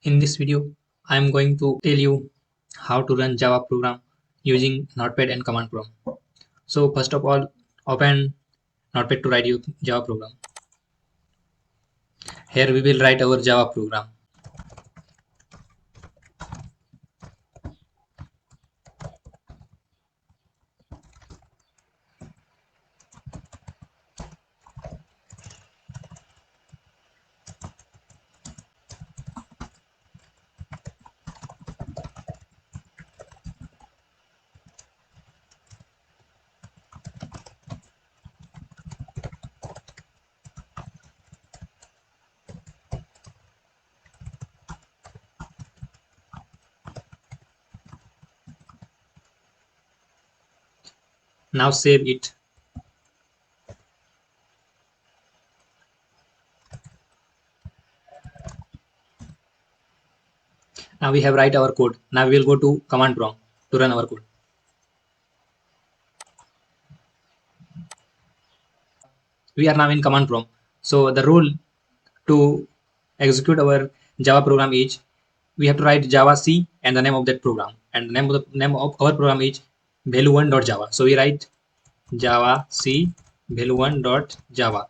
In this video, I am going to tell you how to run Java program using Notepad and command prompt. So first of all, open Notepad to write your Java program. Here we will write our Java program. Now save it. Now we have write our code. Now we will go to command prompt to run our code. We are now in command prompt. So the rule to execute our Java program is we have to write Java C and the name of that program. And the name of our program is value1.java. So we write Java C value1.java.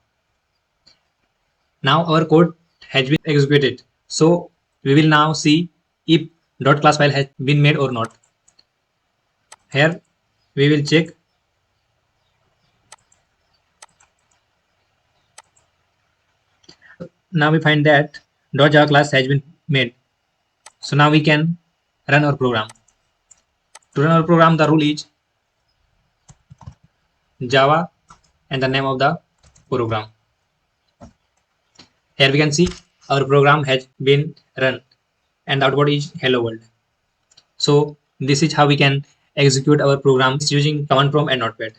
Now our code has been executed. So we will now see if .class file has been made or not. Here we will check. Now we find that .java class has been made. So now we can run our program. To run our program, the rule is Java and the name of the program. Here we can see our program has been run and the output is hello world. So this is how we can execute our programs using command prompt and notepad.